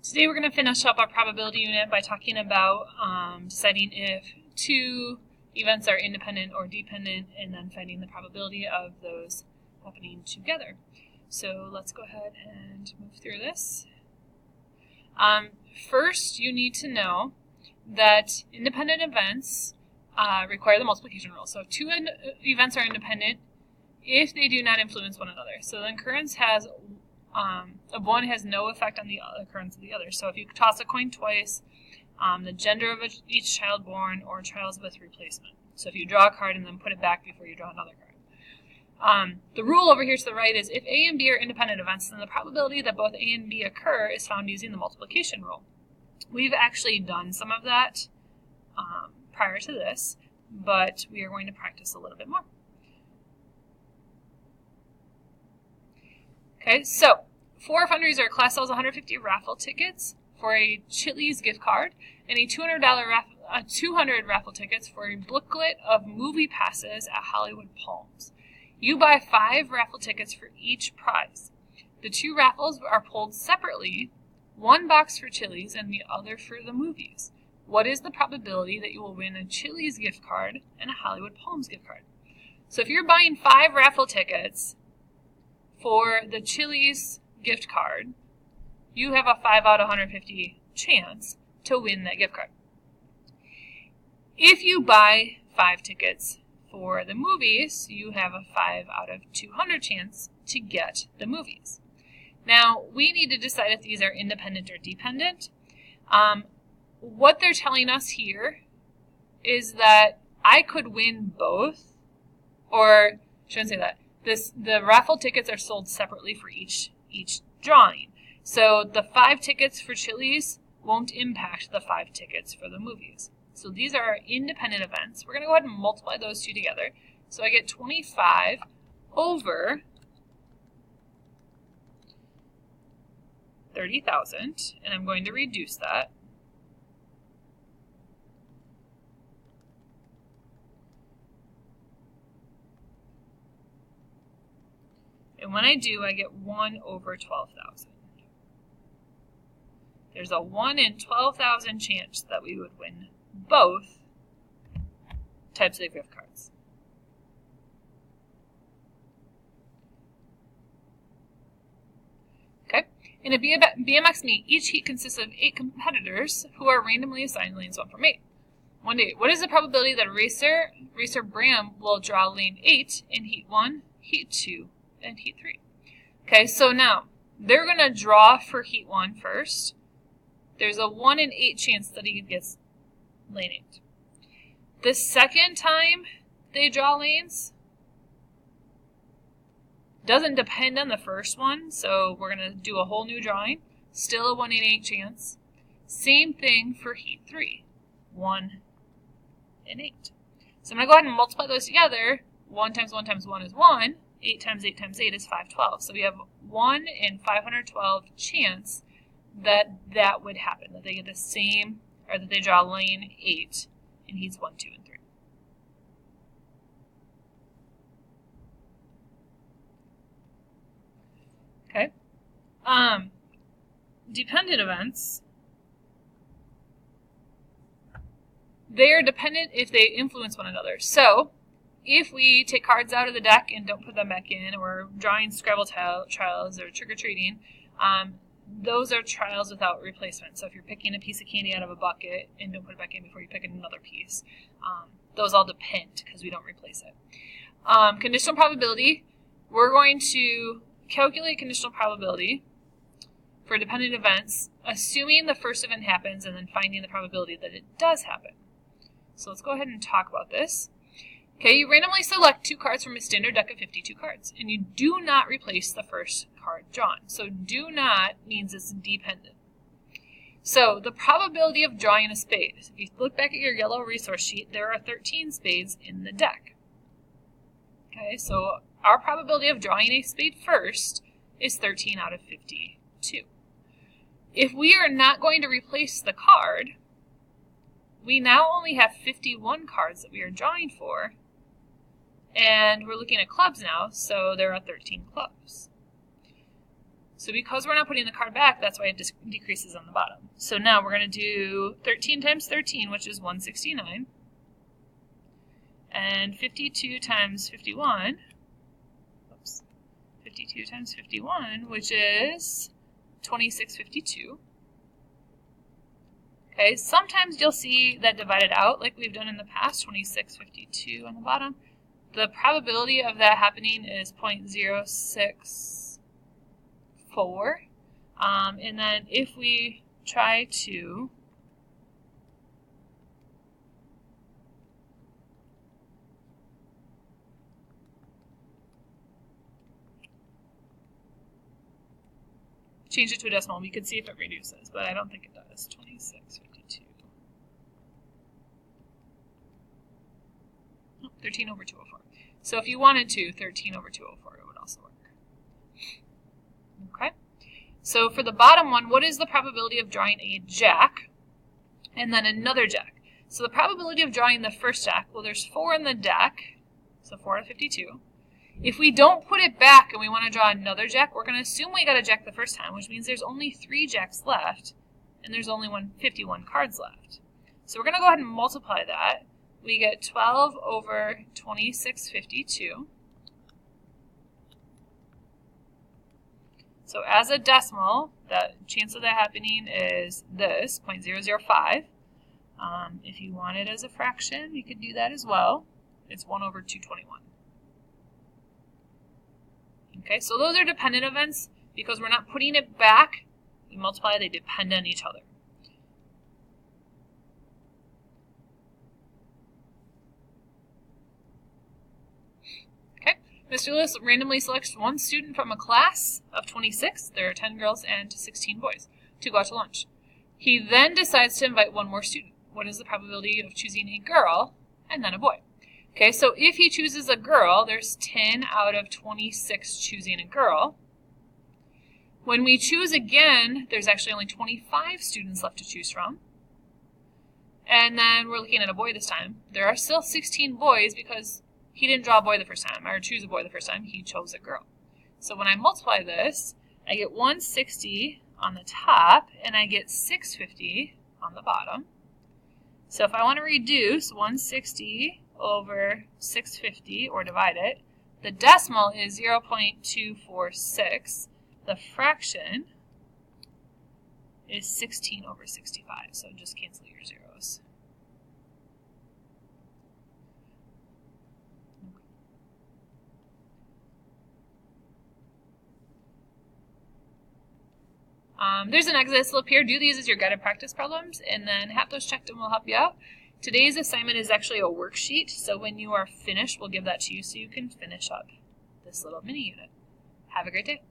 Today we're going to finish up our probability unit by talking about deciding if two events are independent or dependent and then finding the probability of those happening together. So let's go ahead and move through this. First, you need to know that independent events require the multiplication rule. So if two events are independent if they do not influence one another. So the occurrence of one has no effect on the occurrence of the other. So if you toss a coin twice, the gender of each child born or trials with replacement. So if you draw a card and then put it back before you draw another card. The rule over here to the right is if A and B are independent events, then the probability that both A and B occur is found using the multiplication rule. We've actually done some of that prior to this, but we are going to practice a little bit more. Okay, so for our fundraiser, class sells 150 raffle tickets for a Chili's gift card and a $200 raffle tickets for a booklet of movie passes at Hollywood Palms. You buy 5 raffle tickets for each prize. The 2 raffles are pulled separately, one box for Chili's and the other for the movies. What is the probability that you will win a Chili's gift card and a Hollywood Palms gift card? So if you're buying 5 raffle tickets for the Chili's gift card, you have a 5 out of 150 chance to win that gift card. If you buy 5 tickets for the movies, you have a 5 out of 200 chance to get the movies. Now, we need to decide if these are independent or dependent. What they're telling us here is that I could win both, or I shouldn't say that. The raffle tickets are sold separately for each drawing. So the 5 tickets for Chili's won't impact the 5 tickets for the movies. So these are our independent events. We're going to go ahead and multiply those two together. So I get 25 over 30,000, and I'm going to reduce that. And when I do, I get 1 over 12,000. There's a 1 in 12,000 chance that we would win both types of gift cards. Okay, in a BMX meet, each heat consists of 8 competitors who are randomly assigned lanes 1 from 8. What is the probability that racer Bram will draw lane 8 in heat 1, heat 2, and heat 3? Okay, so now they're going to draw for heat 1 first. There's a 1 in 8 chance that he gets lane 8. The second time they draw lanes doesn't depend on the first one, so we're going to do a whole new drawing. Still a 1 in 8 chance. Same thing for heat 3. 1 in 8. So I'm going to go ahead and multiply those together. 1 times 1 times 1 is 1. 8 times 8 times 8 is 512. So we have 1 in 512 chance that would happen, that they get the same, or that they draw lane 8 in heats 1, 2, and 3. Okay. Dependent events, they are dependent if they influence one another. So if we take cards out of the deck and don't put them back in, or drawing Scrabble trials or trick-or-treating, those are trials without replacement. So if you're picking a piece of candy out of a bucket and don't put it back in before you pick another piece, those all depend because we don't replace it. Conditional probability, we're going to calculate conditional probability for dependent events, assuming the first event happens and then finding the probability that it does happen. So let's go ahead and talk about this. Okay, you randomly select 2 cards from a standard deck of 52 cards, and you do not replace the first card drawn. So do not means it's dependent. So the probability of drawing a spade, if you look back at your yellow resource sheet, there are 13 spades in the deck. Okay, so our probability of drawing a spade first is 13 out of 52. If we are not going to replace the card, we now only have 51 cards that we are drawing for, and we're looking at clubs now, so there are 13 clubs. So because we're not putting the card back, that's why it decreases on the bottom. So now we're going to do 13 times 13, which is 169. And 52 times 51, 52 times 51, which is 2652. Okay, sometimes you'll see that divided out like we've done in the past, 2652 on the bottom. The probability of that happening is 0.064. And then if we try to change it to a decimal, we could see if it reduces, but I don't think it does. 2652. 13 over 204. So if you wanted to, 13 over 204, it would also work. Okay. So for the bottom one, what is the probability of drawing a jack and then another jack? So the probability of drawing the first jack, well, there's 4 in the deck, so 4 out of 52. If we don't put it back and we want to draw another jack, we're going to assume we got a jack the first time, which means there's only 3 jacks left, and there's only 51 cards left. So we're going to go ahead and multiply that. We get 12 over 2652. So as a decimal, the chance of that happening is this, 0.005. If you want it as a fraction, you could do that as well. It's 1 over 221. Okay, so those are dependent events. Because we're not putting it back, we multiply, they depend on each other. Mr. Lewis randomly selects one student from a class of 26, there are 10 girls and 16 boys, to go out to lunch. He then decides to invite one more student. What is the probability of choosing a girl and then a boy? Okay, so if he chooses a girl, there's 10 out of 26 choosing a girl. When we choose again, there's actually only 25 students left to choose from. And then we're looking at a boy this time. There are still 16 boys because he didn't draw a boy the first time, or choose a boy the first time, he chose a girl. So when I multiply this, I get 160 on the top, and I get 650 on the bottom. So if I want to reduce 160 over 650, or divide it, the decimal is 0.246. The fraction is 16 over 65, so just cancel your zeros. There's an exercise up here. Do these as your guided practice problems, and then have those checked and we'll help you out. Today's assignment is actually a worksheet, so when you are finished, we'll give that to you so you can finish up this little mini unit. Have a great day.